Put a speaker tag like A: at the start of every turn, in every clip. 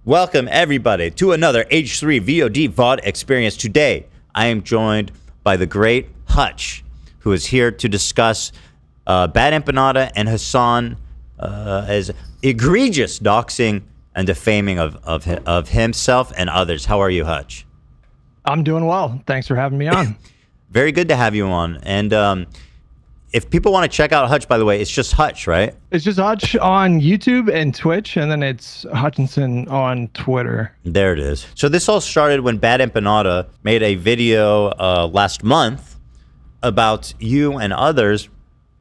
A: Welcome, everybody, to another H3 VOD VOD experience. Today, I am joined by the great Hutch, who is here to discuss Bad Empanada and Hasan as egregious doxing and defaming of himself and others. How are you, Hutch?
B: I'm doing well. Thanks for having me on.
A: Very good to have you on. And if people want to check out Hutch, by the way, it's just Hutch, right?
B: It's just Hutch on YouTube and Twitch, and then it's Hutchinson on Twitter.
A: There it is. So this all started when Bad Empanada made a video last month about you and others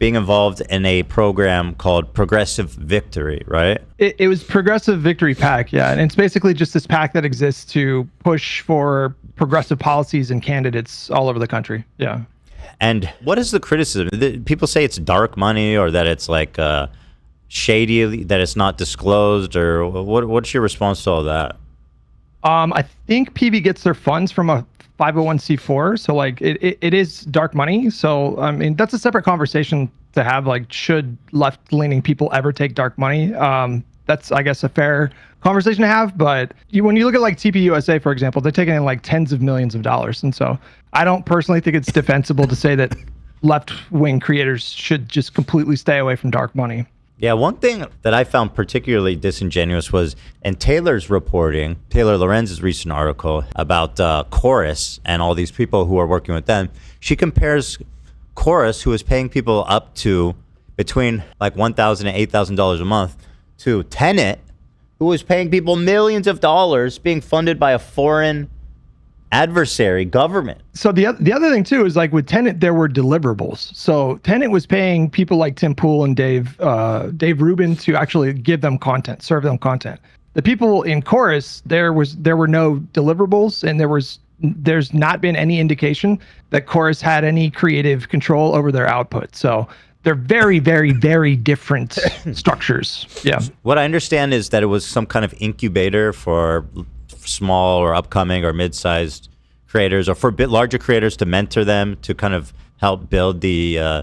A: being involved in a program called Progressive Victory, right?
B: It was Progressive Victory PAC, yeah. And it's basically just this PAC that exists to push for progressive policies and candidates all over the country, yeah.
A: And what is the criticism? People say it's dark money, or that it's like shady, that it's not disclosed, or what's your response to all that?
B: I think PV gets their funds from a 501c4, so like it is dark money. So I mean, that's a separate conversation to have. Like, should left-leaning people ever take dark money? That's, I guess, a fair conversation to have. But when you look at like TPUSA, for example, they're taking in like tens of millions of dollars. And so I don't personally think it's defensible to say that left-wing creators should just completely stay away from dark money.
A: Yeah, one thing that I found particularly disingenuous was in Taylor's reporting, Taylor Lorenz's recent article about Chorus and all these people who are working with them. She compares Chorus, who is paying people up to between like $1,000 and $8,000 a month, to Tenet, who is paying people millions of dollars, being funded by a foreign adversary government.
B: So the other thing too is, like, with Tenet, there were deliverables. So Tenet was paying people like Tim Pool and Dave Rubin to actually give them content, serve them content. The people in Chorus, there were no deliverables, and there's not been any indication that Chorus had any creative control over their output. So they're very, very, very different structures. Yeah.
A: What I understand is that it was some kind of incubator for small or upcoming or mid-sized creators, or for a bit larger creators, to mentor them, to kind of help build the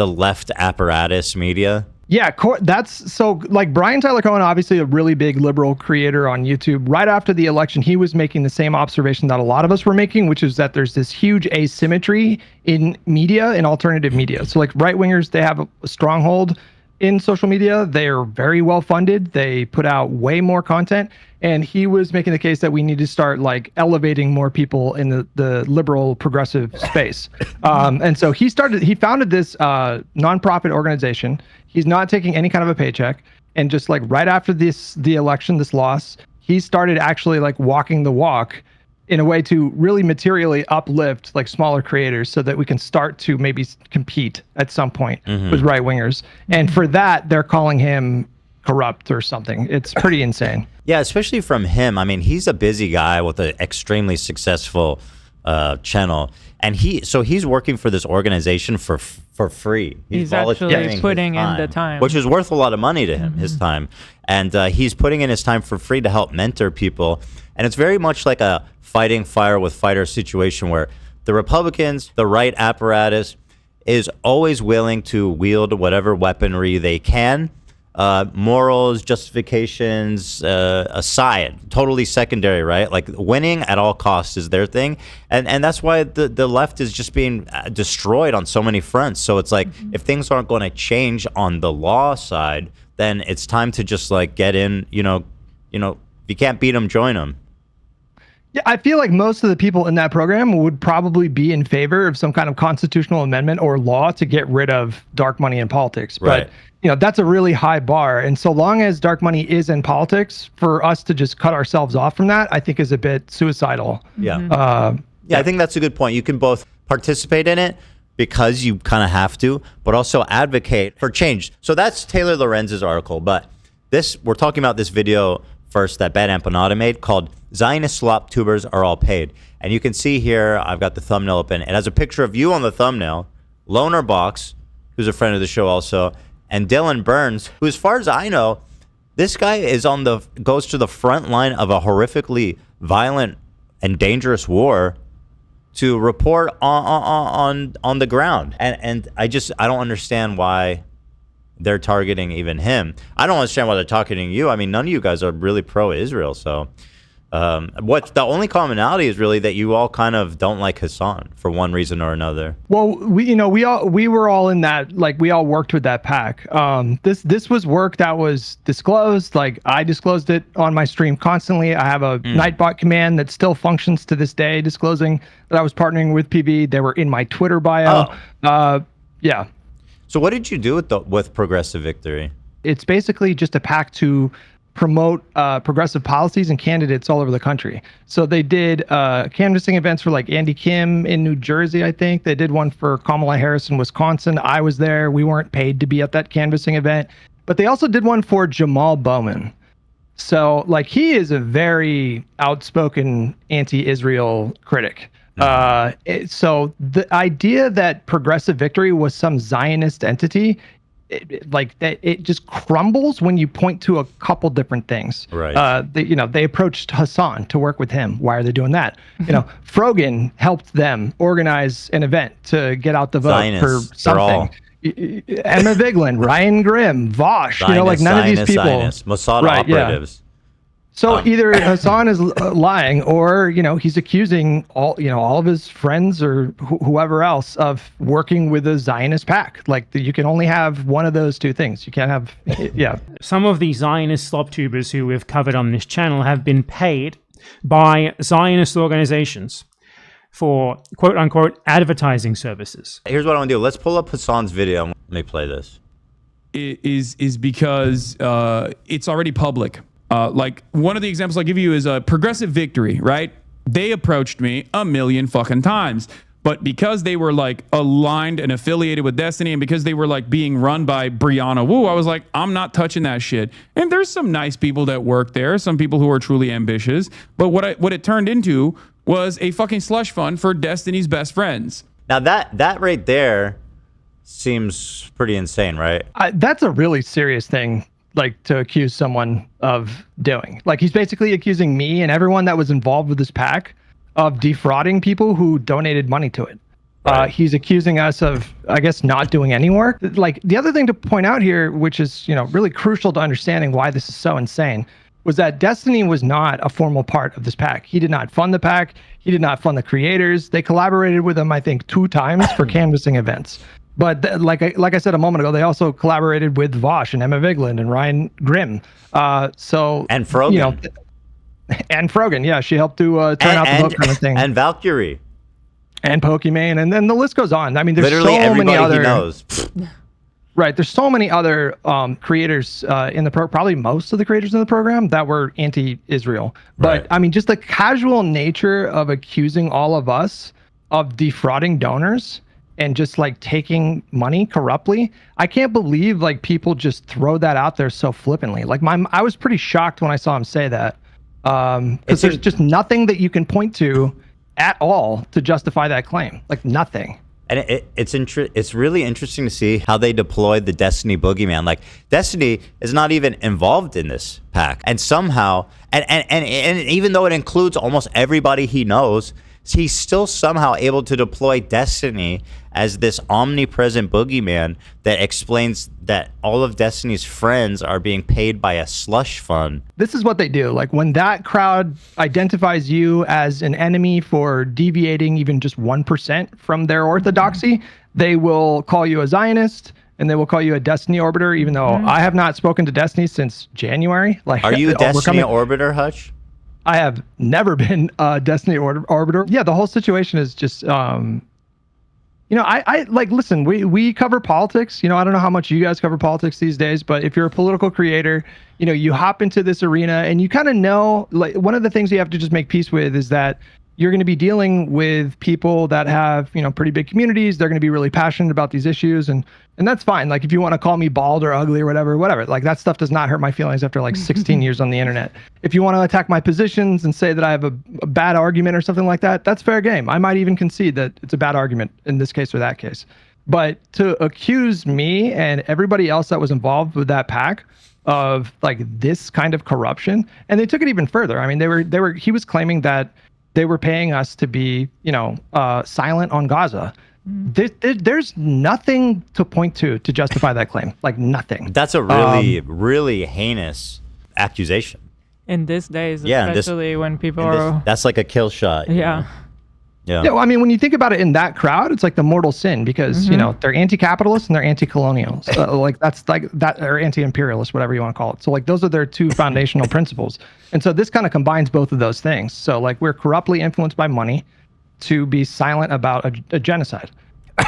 A: left apparatus media.
B: Yeah, that's so, like, Brian Tyler Cohen, obviously a really big liberal creator on YouTube. Right after the election, he was making the same observation that a lot of us were making, which is that there's this huge asymmetry in media, in alternative media. So like right-wingers, they have a stronghold in social media. They're very well funded. They put out way more content. And he was making the case that we need to start like elevating more people in the liberal progressive space. And so he founded this nonprofit organization. He's not taking any kind of a paycheck. And just like right after the election, this loss, he started actually like walking the walk in a way to really materially uplift like smaller creators, so that we can start to maybe compete at some point with right wingers. And for that, they're calling him corrupt or something. It's pretty insane.
A: Yeah, especially from him. I mean, he's a busy guy with an extremely successful channel, and he's working for this organization for free.
C: He's actually putting in the time,
A: which is worth a lot of money to him, his time, and he's putting in his time for free to help mentor people. And it's very much like a fighting fire with fire situation, where the Republicans, the right apparatus, is always willing to wield whatever weaponry they can. Morals, justifications aside, totally secondary, right? Like, winning at all costs is their thing. And that's why the left is just being destroyed on so many fronts. So it's like, if things aren't going to change on the law side, then it's time to just like get in, if you can't beat them, join them.
B: Yeah, I feel like most of the people in that program would probably be in favor of some kind of constitutional amendment or law to get rid of dark money in politics.
A: Right.
B: But that's a really high bar. And so long as dark money is in politics, for us to just cut ourselves off from that, I think is a bit suicidal.
A: Yeah. I think that's a good point. You can both participate in it because you kind of have to, but also advocate for change. So that's Taylor Lorenz's article. But we're talking about this video first that Bad Empanada made, called Zionist Slop Tubers Are All Paid. And you can see here, I've got the thumbnail open. It has a picture of you on the thumbnail, Loner Box, who's a friend of the show also, and Dylan Burns, who, as far as I know, this guy goes to the front line of a horrifically violent and dangerous war to report on the ground. And I don't understand why they're targeting even him. I don't understand why they're targeting you. I mean, none of you guys are really pro-Israel, so what's the only commonality is really that you all kind of don't like Hasan for one reason or another.
B: Well, we were all in that, like, we all worked with that pack. This was work that was disclosed. Like, I disclosed it on my stream constantly. I have a Nightbot command that still functions to this day, disclosing that I was partnering with PB. They were in my Twitter bio. Yeah.
A: So what did you do with Progressive Victory?
B: It's basically just a pack to promote progressive policies and candidates all over the country. So they did canvassing events for like Andy Kim in New Jersey, I think. They did one for Kamala Harris in Wisconsin. I was there. We weren't paid to be at that canvassing event. But they also did one for Jamal Bowman. So like he is a very outspoken anti-Israel critic. So the idea that Progressive Victory was some Zionist entity, it just crumbles when you point to a couple different things.
A: Right.
B: They approached Hasan to work with him. Why are they doing that? Frogan helped them organize an event to get out the vote
A: Zionists,
B: for something. Emma Vigeland, Ryan Grimm, Vosh,
A: Zionists,
B: none of these people.
A: Mossad operatives.
B: So either Hasan is lying, or he's accusing all of his friends or whoever else of working with a Zionist pack. Like you can only have one of those two things. You can't have, yeah.
D: Some of the Zionist slop tubers who we've covered on this channel have been paid by Zionist organizations for quote unquote advertising services.
A: Here's what I want to do. Let's pull up Hasan's video. Let me play this.
E: Is because it's already public. Like one of the examples I'll give you is a Progressive Victory, right? They approached me a million fucking times, but because they were like aligned and affiliated with Destiny, and because they were like being run by Brianna Wu, I was like, I'm not touching that shit. And there's some nice people that work there, some people who are truly ambitious, but what it turned into was a fucking slush fund for Destiny's best friends.
A: Now that right there seems pretty insane, right?
B: That's a really serious thing, like, to accuse someone of doing. Like, he's basically accusing me and everyone that was involved with this pack of defrauding people who donated money to it. Right. He's accusing us of, I guess, not doing any work. Like, the other thing to point out here, which is, really crucial to understanding why this is so insane, was that Destiny was not a formal part of this pack. He did not fund the pack. He did not fund the creators. They collaborated with him, I think, 2 times for canvassing events. But like I said a moment ago, they also collaborated with Vosh and Emma Vigeland and Ryan Grimm.
A: And Frogan.
B: And Frogan, yeah, she helped to turn out the vote kind of thing.
A: And Valkyrie.
B: And Pokimane, and then the list goes on. I mean, there's
A: literally
B: so
A: everybody
B: many other.
A: He knows.
B: Right, there's so many other creators in the probably most of the creators in the program that were anti-Israel. But
A: Right.
B: I mean, just the casual nature of accusing all of us of defrauding donors and just like taking money corruptly. I can't believe like people just throw that out there so flippantly. Like I was pretty shocked when I saw him say that. Because there's just nothing that you can point to at all to justify that claim. Like nothing.
A: And it's really interesting to see how they deployed the Destiny boogeyman. Like Destiny is not even involved in this pack, and somehow, and even though it includes almost everybody he knows, he's still somehow able to deploy Destiny as this omnipresent boogeyman that explains that all of Destiny's friends are being paid by a slush fund.
B: This is what they do. Like when that crowd identifies you as an enemy for deviating even just 1% from their orthodoxy, they will call you a Zionist and they will call you a Destiny orbiter, even though I have not spoken to Destiny since January. Like,
A: are you a Destiny orbiter, Hutch?
B: I have never been a Destiny orbiter. Yeah, the whole situation is just, I like, listen, we cover politics. I don't know how much you guys cover politics these days, but if you're a political creator, you hop into this arena and you kind of know, like, one of the things you have to just make peace with is that you're going to be dealing with people that have, pretty big communities. They're going to be really passionate about these issues. And that's fine. Like, if you want to call me bald or ugly or whatever, like that stuff does not hurt my feelings after like 16 years on the internet. If you want to attack my positions and say that I have a bad argument or something like that, that's fair game. I might even concede that it's a bad argument in this case or that case. But to accuse me and everybody else that was involved with that pack of like this kind of corruption, and they took it even further. I mean, he was claiming that they were paying us to be, silent on Gaza. There's nothing to point to justify that claim. Like nothing.
A: That's a really, really heinous accusation.
C: In these days,
A: Yeah,
C: especially when people are...
A: That's like a kill shot.
C: Yeah.
A: Yeah.
B: Yeah, well, I mean, when you think about it in that crowd, it's like the mortal sin because they're anti-capitalist and they're anti-colonials. Like that's like that, or anti-imperialist, whatever you want to call it. So like those are their two foundational principles. And so this kind of combines both of those things. So like we're corruptly influenced by money to be silent about a genocide.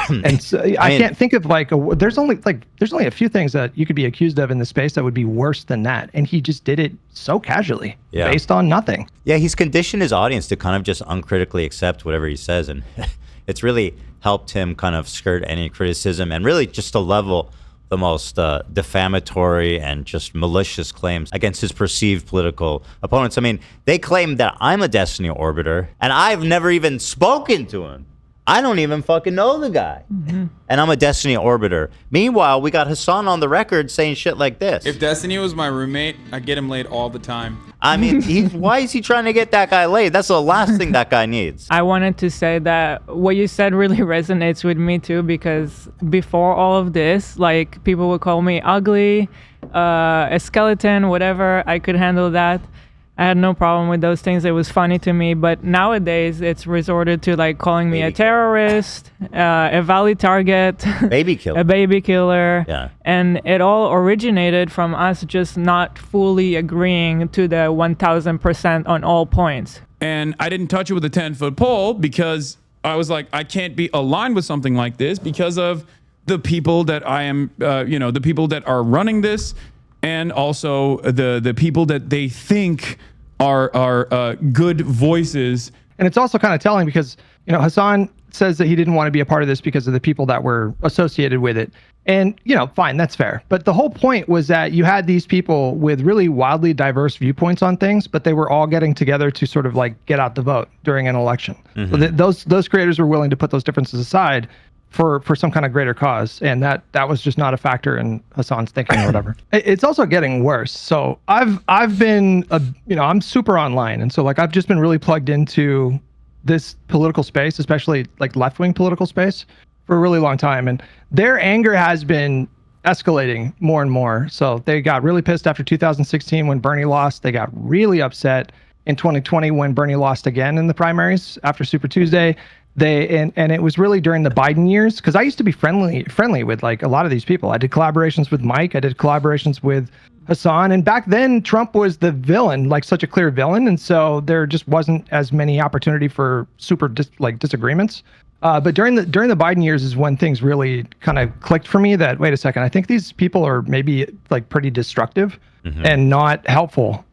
B: And so I can't think of like there's only a few things that you could be accused of in the space that would be worse than that, and he just did it so casually, based on nothing.
A: Yeah, he's conditioned his audience to kind of just uncritically accept whatever he says, and it's really helped him kind of skirt any criticism and really just to level the most defamatory and just malicious claims against his perceived political opponents. I mean, they claim that I'm a Destiny Orbiter, and I've never even spoken to him. I don't even fucking know the guy. And I'm a Destiny Orbiter. Meanwhile, we got Hasan on the record saying shit like this.
F: If Destiny was my roommate, I'd get him laid all the time.
A: I mean, why is he trying to get that guy laid? That's the last thing that guy needs.
C: I wanted to say that what you said really resonates with me too, because before all of this, like people would call me ugly, a skeleton, whatever. I could handle that. I had no problem with those things. It was funny to me. But nowadays, it's resorted to like calling me a terrorist, a valid target,
A: baby killer,
C: a baby killer.
A: Yeah.
C: And it all originated from us just not fully agreeing to the 1,000% on all points.
E: And I didn't touch it with a 10-foot pole because I was like, I can't be aligned with something like this because of the people that I am, the people that are running this, and also the people that they think are good voices.
B: And it's also kind of telling because, Hasan says that he didn't want to be a part of this because of the people that were associated with it. And, fine, that's fair. But the whole point was that you had these people with really wildly diverse viewpoints on things, but they were all getting together to sort of like get out the vote during an election. So those creators were willing to put those differences aside for some kind of greater cause, and that was just not a factor in Hasan's thinking or whatever. It's also getting worse. So I've been I'm super online, and so like I've just been really plugged into this political space, especially like left-wing political space, for a really long time, and their anger has been escalating more and more. So they got really pissed after 2016 when Bernie lost. They got really upset in 2020 when Bernie lost again in the primaries after Super Tuesday. And it was really during the Biden years, because I used to be friendly with like a lot of these people. I did collaborations with Mike. I did collaborations with Hasan. And back then, Trump was the villain, like such a clear villain. And so there just wasn't as many opportunity for super disagreements. But during the Biden years is when things really kind of clicked for me that, wait a second, I think these people are maybe like pretty destructive and not helpful.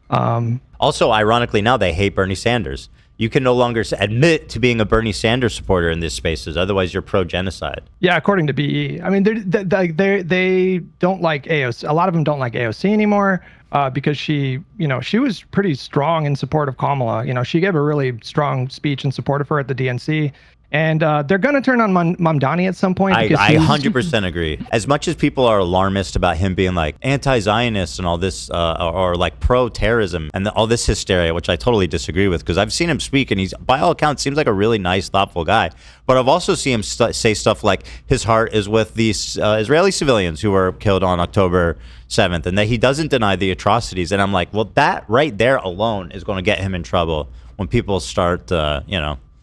A: Also, ironically, now they hate Bernie Sanders. You can no longer admit to being a Bernie Sanders supporter in these spaces. Otherwise, you're pro-genocide. Yeah,
B: according to BE. I mean, they don't like AOC. A lot of them don't like AOC anymore because she was pretty strong in support of Kamala. She gave a really strong speech in support of her at the DNC. And they're going to turn on Mamdani at some point.
A: I 100% agree. As much as people are alarmist about him being like anti-Zionist and all this, or like pro-terrorism and all this hysteria, which I totally disagree with, because I've seen him speak and he's, by all accounts, seems like a really nice, thoughtful guy. But I've also seen him say stuff like his heart is with these Israeli civilians who were killed on October 7th, and that he doesn't deny the atrocities. And I'm like, well, that right there alone is going to get him in trouble when people start,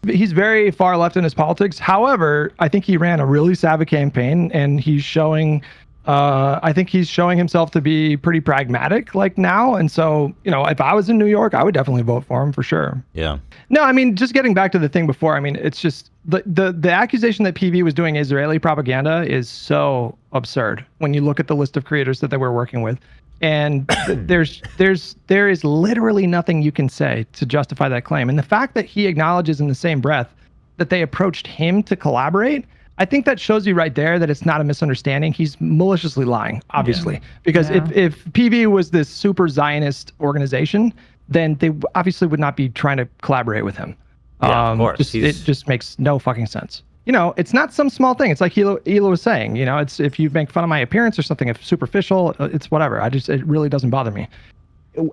B: He's very far left in his politics. However, I think he ran a really savvy campaign, and he's showing, I think he's showing himself to be pretty pragmatic like now. And so, if I was in New York, I would definitely vote for him for sure.
A: Yeah.
B: No, I mean, just getting back to the thing before, I mean, it's just the accusation that PV was doing Israeli propaganda is so absurd when you look at the list of creators that they were working with. And there is literally nothing you can say to justify that claim. And the fact that he acknowledges in the same breath that they approached him to collaborate, I think that shows you right there that it's not a misunderstanding. He's maliciously lying, obviously, because if PV was this super Zionist organization, then they obviously would not be trying to collaborate with him.
A: Yeah, of course.
B: It just makes no fucking sense. It's not some small thing. It's like Hilo was saying, it's if you make fun of my appearance or something, if superficial, it's whatever. It really doesn't bother me.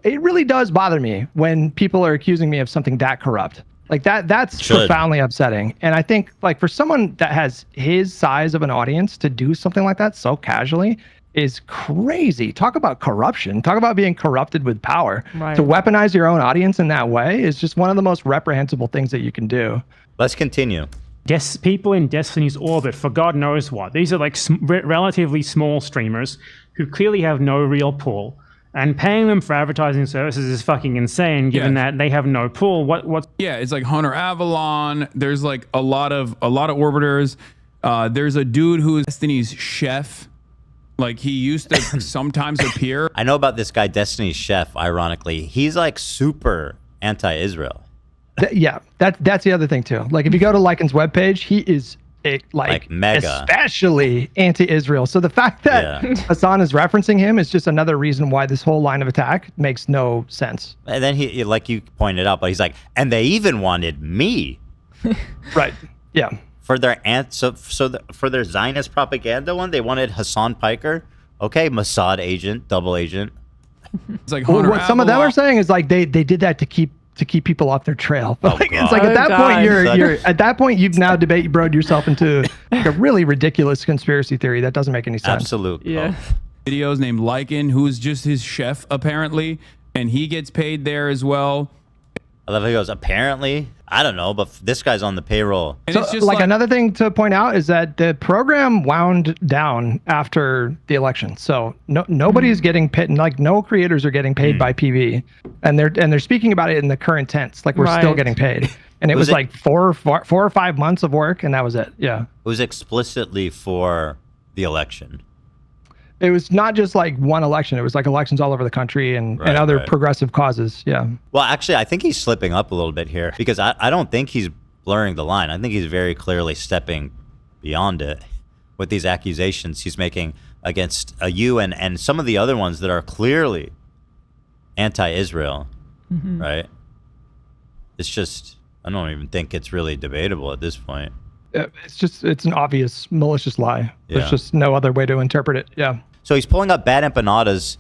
B: It really does bother me when people are accusing me of something that corrupt. Like that's
A: Should.
B: profoundly upsetting. And I think like for someone that has his size of an audience to do something like that so casually is crazy. Talk about corruption. Talk about being corrupted with power.
C: Right.
B: To weaponize your own audience in that way is just one of the most reprehensible things that you can do.
A: Let's continue.
D: People in Destiny's orbit for God knows what. These are like relatively small streamers who clearly have no real pull. And paying them for advertising services is fucking insane, given that they have no pull. What?
E: Yeah, it's like Hunter Avalon. There's like a lot of orbiters. There's a dude who is Destiny's chef. Like he used to sometimes appear.
A: I know about this guy, Destiny's Chef, ironically. He's like super anti-Israel.
B: Yeah, that's the other thing too. Like if you go to Lycan's webpage, he is like
A: mega,
B: especially anti-Israel. So the fact that Hasan is referencing him is just another reason why this whole line of attack makes no sense.
A: And then he, like you pointed out, but he's like, and they even wanted me.
B: Right. Yeah.
A: For their for their Zionist propaganda one, they wanted Hasan Piker. Okay, Mossad agent, double agent.
E: It's like
B: Well,
E: Hunter
B: what some of them
E: Avalon.
B: are saying is like they did that to keep people off their trail. But like, it's like
C: Oh,
B: at that
C: God.
B: point you're at that point you've now broed yourself into like a really ridiculous conspiracy theory that doesn't make any sense.
A: Absolute.
C: Yeah.
E: Videos named Lycan, who's just his chef apparently, and he gets paid there as well.
A: I love how he goes, apparently, I don't know, but this guy's on the payroll.
E: And
B: So,
E: it's just
B: like another thing to point out is that the program wound down after the election. So nobody's getting paid. Like no creators are getting paid by PV, and they're speaking about it in the current tense. Like we're still
C: Right.
B: getting paid, and it was
A: it-
B: like four or 5 months of work, and that was it. Yeah,
A: It was explicitly for the election.
B: it was not just like one election. It was like elections all over the country and
A: Right,
B: other
A: right.
B: progressive causes. Yeah.
A: Well, actually, I think he's slipping up a little bit here because I don't think he's blurring the line. I think he's very clearly stepping beyond it with these accusations he's making against you and some of the other ones that are clearly anti-Israel, right? It's just, I don't even think it's really debatable at this point.
B: It's an obvious malicious lie.
A: Yeah.
B: There's just no other way to interpret it. Yeah.
A: So he's pulling up Bad Empanada's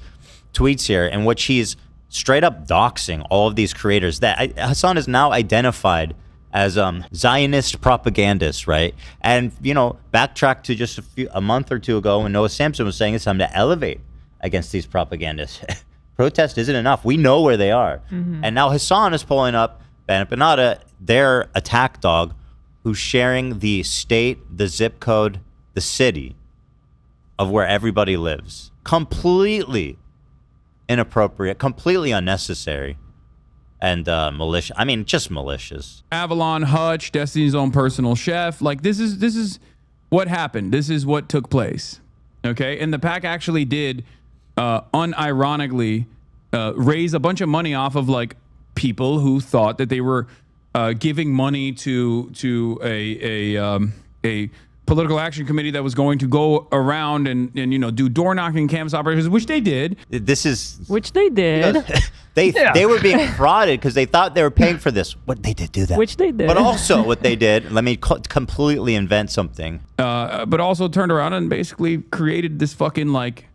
A: tweets here, in which he's straight up doxing all of these creators that Hasan is now identified as Zionist propagandists, right? And backtrack to just a month or two ago when Noah Samson was saying it's time to elevate against these propagandists. Protest isn't enough. We know where they are, and now Hasan is pulling up Bad Empanada, their attack dog, who's sharing the state, the zip code, the city of where everybody lives. Completely inappropriate, completely unnecessary, and malicious. I mean, just malicious.
E: Avalon Hutch, Destiny's own personal chef. Like this is what happened. This is what took place. Okay, and the pack actually did unironically raise a bunch of money off of like people who thought that they were giving money to a political action committee that was going to go around and do door knocking canvas operations, which they did.
A: This is
C: Which they did.
A: they were being frauded because they thought they were paying for this. What they did do that.
C: Which they did.
A: But also what they did. Let me completely invent something.
E: But also turned around and basically created this fucking like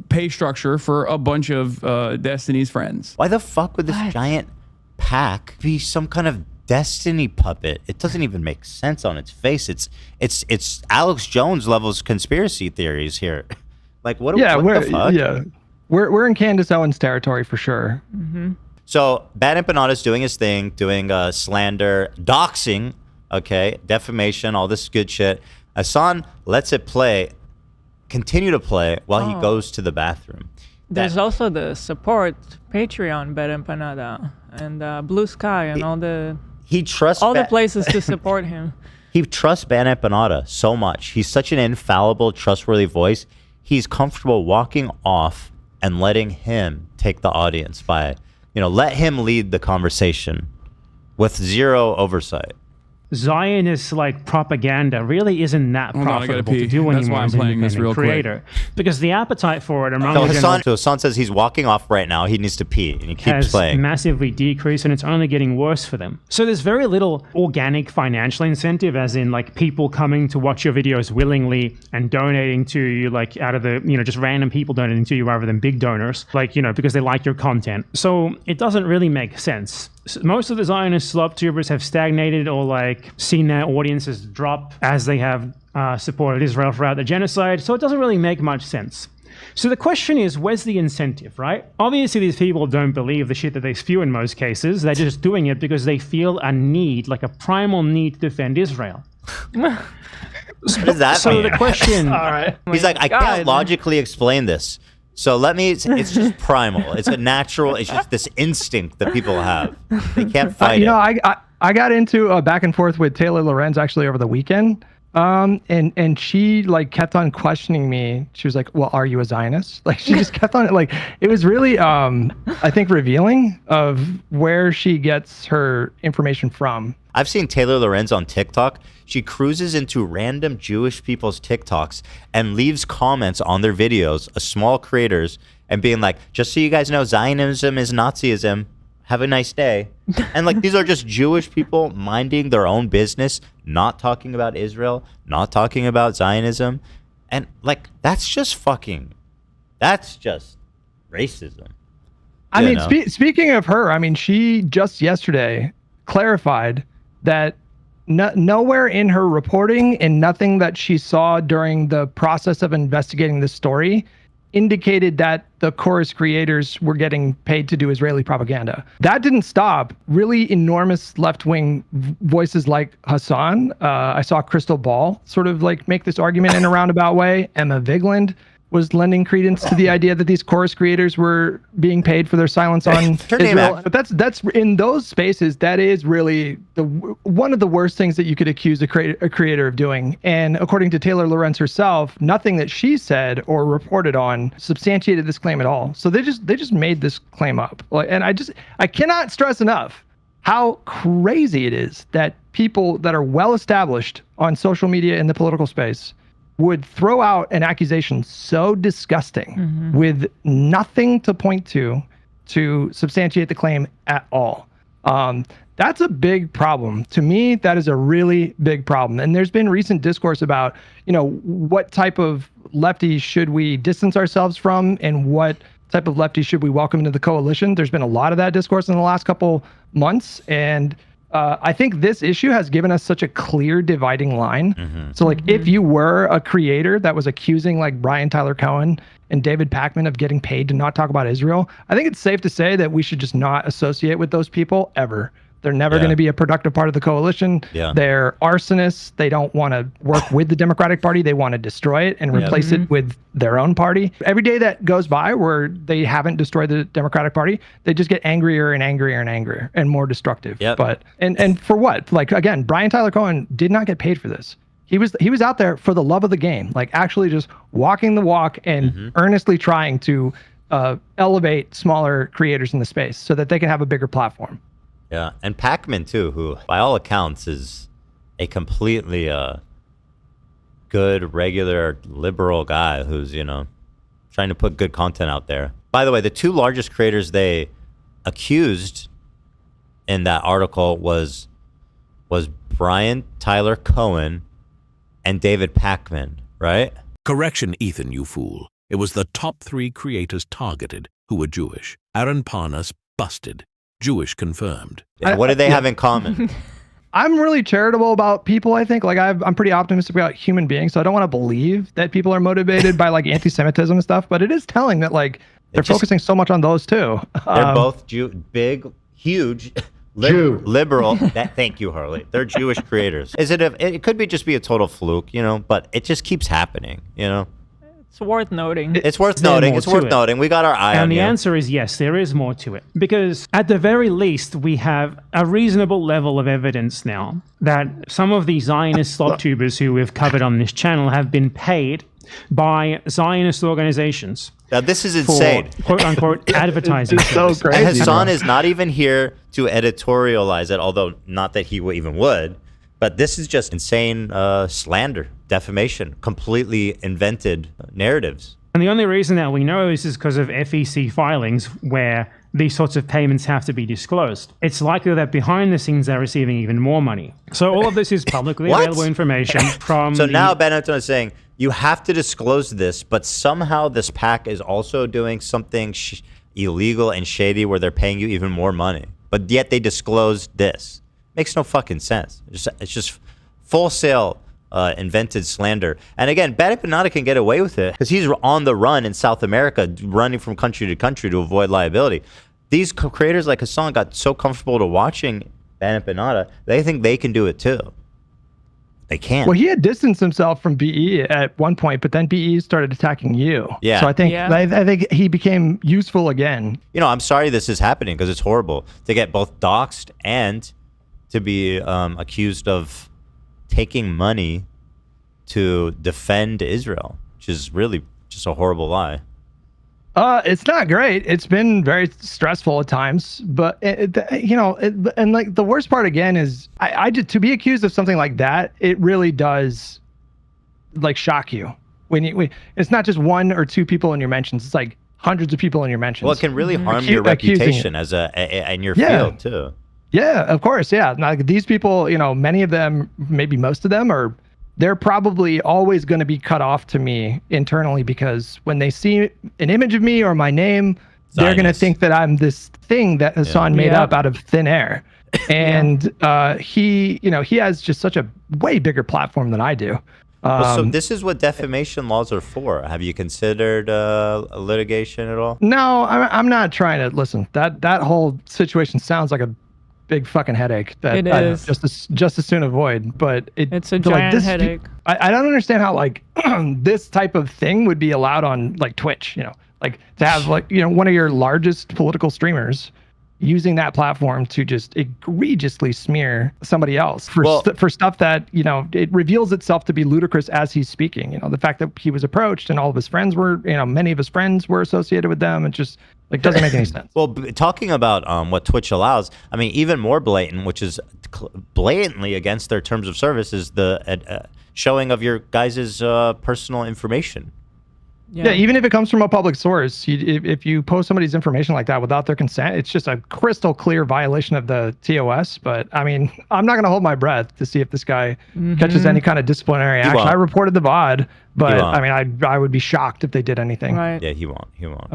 E: pay structure for a bunch of Destiny's friends.
A: Why the fuck would this giant pack be some kind of Destiny puppet? It doesn't even make sense on its face. It's Alex Jones levels conspiracy theories here. Like what the fuck?
B: We're in Candace Owens territory for sure.
A: So Bad Empanada's doing his thing, doing slander, doxing, okay, defamation, all this good shit. Hasan lets it continue to play while he goes to the bathroom.
C: There's also the support Patreon Bad Empanada and Blue Sky and all the places to support him.
A: He trusts Bad Empanada so much. He's such an infallible, trustworthy voice. He's comfortable walking off and letting him take the audience by, let him lead the conversation with zero oversight.
D: Zionist like propaganda really isn't that
E: Hold on, I gotta
D: profitable to
E: pee.
D: do
E: That's
D: anymore
E: why I'm
D: as an
E: playing this
D: independent
E: real quick.
D: creator, because the appetite for it among
A: So
D: the general
A: Hasan says he's walking off right now. He needs to pee, and he keeps
D: has
A: playing.
D: massively decreased, and it's only getting worse for them. So there's very little organic financial incentive, as in like people coming to watch your videos willingly and donating to you, like out of the just random people donating to you rather than big donors, like because they like your content. So it doesn't really make sense. most of the Zionist slop tubers have stagnated or like seen their audiences drop as they have supported Israel throughout the genocide. So it doesn't really make much sense. So the question is, where's the incentive, right? Obviously, these people don't believe the shit that they spew in most cases. They're just doing it because they feel a need, like a primal need to defend Israel.
A: What does that
D: So
A: mean?
D: the question...
B: All right.
A: He's like, I can't
C: God.
A: logically explain this. So let me, it's just primal. It's a natural, it's just this instinct that people have. They can't fight
B: You know,
A: it.
B: I got into a back and forth with Taylor Lorenz actually over the weekend. And she like kept on questioning me. She was like, well, are you a Zionist? Like she just kept on it. Like it was really, I think revealing of where she gets her information from.
A: I've seen Taylor Lorenz on TikTok. She cruises into random Jewish people's TikToks and leaves comments on their videos, small creators, and being like, just so you guys know, Zionism is Nazism. Have a nice day. And like these are just Jewish people minding their own business, not talking about Israel, not talking about Zionism. And like that's just racism.
B: I
A: You
B: mean,
A: know?
B: speaking of her, I mean, she just yesterday clarified that nowhere in her reporting and nothing that she saw during the process of investigating this story indicated that the chorus creators were getting paid to do Israeli propaganda. That didn't stop really enormous left-wing voices like Hasan. I saw Crystal Ball sort of like make this argument in a roundabout way. Emma Vigland was lending credence to the idea that these chorus creators were being paid for their silence on
A: Her name
B: Israel.
A: out.
B: But that's in those spaces, that is really one of the worst things that you could accuse a creator of doing. And according to Taylor Lorenz herself, nothing that she said or reported on substantiated this claim at all. So they just made this claim up. And I cannot stress enough how crazy it is that people that are well established on social media in the political space would throw out an accusation so disgusting with nothing to point to substantiate the claim at all. That's a big problem. To me, that is a really big problem. And there's been recent discourse about, what type of lefty should we distance ourselves from and what type of lefty should we welcome into the coalition. There's been a lot of that discourse in the last couple months. And I think this issue has given us such a clear dividing line. So like if you were a creator that was accusing like Brian Tyler Cohen and David Pakman of getting paid to not talk about Israel, I think it's safe to say that we should just not associate with those people ever. They're never going to be a productive part of the coalition.
A: Yeah.
B: They're arsonists. They don't want to work with the Democratic Party. They want to destroy it and replace it with their own party. Every day that goes by where they haven't destroyed the Democratic Party, they just get angrier and angrier and angrier and more destructive.
A: Yep.
B: But and for what? Like again, Brian Tyler Cohen did not get paid for this. He was out there for the love of the game, like actually just walking the walk and earnestly trying to elevate smaller creators in the space so that they can have a bigger platform.
A: Yeah, and Pakman too, who by all accounts is a completely good, regular, liberal guy who's, trying to put good content out there. By the way, the two largest creators they accused in that article was Brian Tyler Cohen and David Pakman, right?
G: Correction, Ethan, you fool. It was the top 3 creators targeted who were Jewish. Aaron Parnas busted. Jewish confirmed.
A: And what do they have in common?
B: I'm really charitable about people, I think. Like I'm pretty optimistic about human beings, so I don't want to believe that people are motivated by like anti-Semitism and stuff, but it is telling that like they're focusing so much on those too.
A: They're both big, huge, liberal. Thank you, Harley. They're Jewish creators. It could just be a total fluke, but it just keeps happening,
C: It's worth noting.
A: It's worth
D: There's
A: noting.
D: more
A: It's
D: to
A: worth
D: it.
A: noting. We got our eye on
D: And the
A: you.
D: answer is yes, there is more to it. Because at the very least, we have a reasonable level of evidence now that some of the Zionist slop tubers who we've covered on this channel have been paid by Zionist organizations
A: Now, this is
D: for
A: insane.
D: quote-unquote advertising.
B: It's so
D: services.
B: crazy.
A: And Hasan is not even here to editorialize it, although not that he even would. But this is just insane slander, defamation, completely invented narratives.
D: And the only reason that we know this is because of FEC filings where these sorts of payments have to be disclosed. It's likely that behind the scenes they're receiving even more money. So all of this is publicly
A: What?
D: available information from
A: So
D: the-
A: now Ben Anton is saying you have to disclose this, but somehow this PAC is also doing something illegal and shady where they're paying you even more money. but yet they disclosed this. Makes no fucking sense. It's just full sale invented slander. And again, Bannock Banana can get away with it because he's on the run in South America, running from country to country to avoid liability. These creators like Hasan got so comfortable to watching Bannock Banana, they think they can do it too. They can't.
B: Well, he had distanced himself from BE at one point, but then BE started attacking you.
A: Yeah.
B: So I think he became useful again.
A: You know, I'm sorry this is happening because it's horrible to get both doxxed and to be accused of taking money to defend Israel, which is really just a horrible lie.
B: It's not great. It's been very stressful at times, but and like the worst part again is I just, to be accused of something like that, it really does like shock you when it's not just one or two people in your mentions. It's like hundreds of people in your mentions.
A: Well, it can really harm your reputation as in your field too.
B: Yeah, of course. Yeah. Like these people, many of them, maybe most of them they're probably always going to be cut off to me internally because when they see an image of me or my name, they're going to think that I'm this thing that Hasan made up out of thin air. And he has just such a way bigger platform than I do.
A: So this is what defamation laws are for. Have you considered litigation at all?
B: No, I'm not trying to listen. That whole situation sounds like a big fucking headache that
C: it is.
B: just as soon avoid, but
C: it's a giant headache.
B: I don't understand how like this type of thing would be allowed on like Twitch, like to have like one of your largest political streamers using that platform to just egregiously smear somebody else for stuff that it reveals itself to be ludicrous as he's speaking. The fact that he was approached and all of his friends were many of his friends were associated with them. It just like doesn't make any sense.
A: Well, talking about what Twitch allows, I mean, even more blatant, which is blatantly against their terms of service, is the showing of your guys' personal information.
B: Yeah, even if it comes from a public source, if you post somebody's information like that without their consent, it's just a crystal clear violation of the TOS. But I mean, I'm not going to hold my breath to see if this guy catches any kind of disciplinary action. I reported the VOD, but I mean, I would be shocked if they did anything.
C: Right.
A: Yeah, he won't.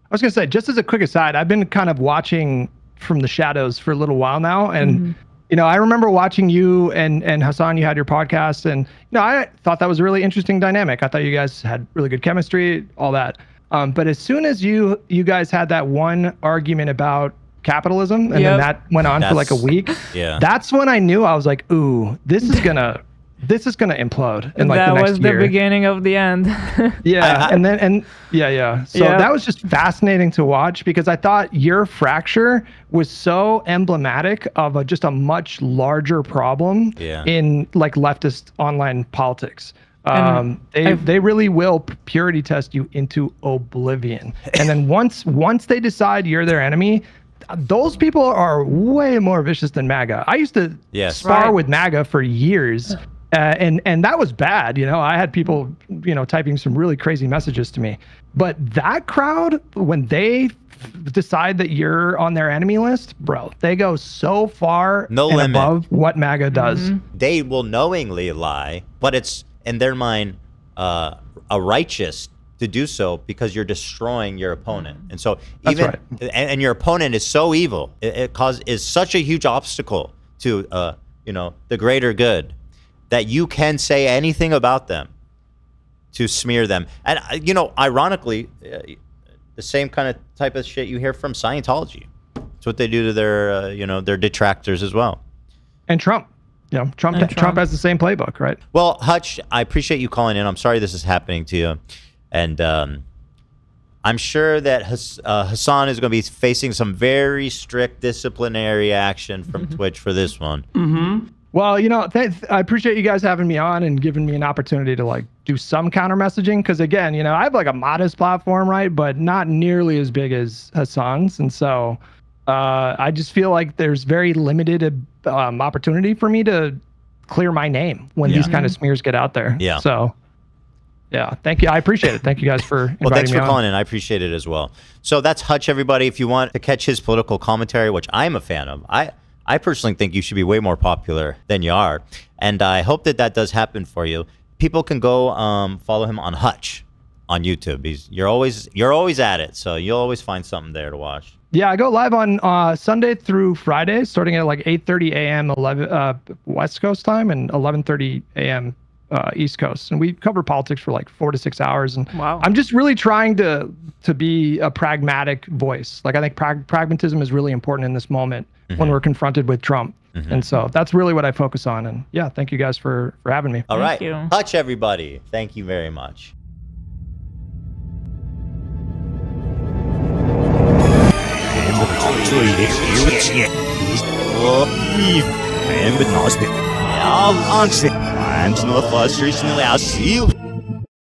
B: I was going to say, just as a quick aside, I've been kind of watching from the shadows for a little while now, and I remember watching you and Hasan. You had your podcast, and I thought that was a really interesting dynamic. I thought you guys had really good chemistry, all that. But as soon as you guys had that one argument about capitalism, and then that went on for like a week, that's when I knew. I was like, ooh, this is gonna implode in like the next year.
C: That was the beginning of the end.
B: So that was just fascinating to watch because I thought your fracture was so emblematic of just a much larger problem in like leftist online politics. They really will purity test you into oblivion. And then once they decide you're their enemy, those people are way more vicious than MAGA. I used to spar with MAGA for years. And that was bad. I had people, typing some really crazy messages to me. But that crowd, when they decide that you're on their enemy list, bro, they go so far above what MAGA does.
A: They will knowingly lie, but it's in their mind a righteous to do so because you're destroying your opponent. And so and your opponent is so evil, is such a huge obstacle to the greater good, that you can say anything about them to smear them. And, ironically, the same kind of type of shit you hear from Scientology. It's what they do to their detractors as well.
B: And Trump. Trump has the same playbook, right?
A: Well, Hutch, I appreciate you calling in. I'm sorry this is happening to you. And I'm sure that Hasan is going to be facing some very strict disciplinary action from Twitch for this one.
B: Well, I appreciate you guys having me on and giving me an opportunity to like do some counter messaging. Because again, I have like a modest platform, right? But not nearly as big as Hasan's. And so I just feel like there's very limited opportunity for me to clear my name when these kind of smears get out there.
A: Yeah.
B: So thank you. I appreciate it. Thank you guys for inviting me on.
A: Well, thanks for calling in. I appreciate it as well. So that's Hutch, everybody. If you want to catch his political commentary, which I'm a fan of, I personally think you should be way more popular than you are. And I hope that does happen for you. People can go follow him on Hutch on YouTube. You're always at it, so you'll always find something there to watch.
B: Yeah, I go live on Sunday through Friday, starting at like 8:30 a.m. 11 West Coast time and 11:30 a.m. East Coast, and we cover politics for like 4 to 6 hours. And
C: Wow.
B: I'm just really trying to be a pragmatic voice. Like I think pragmatism is really important in this moment when we're confronted with Trump, and so that's really what I focus on. And yeah, thank you guys for having me.
A: All right,
C: you.
A: Hutch, everybody. Thank you very much.
H: And the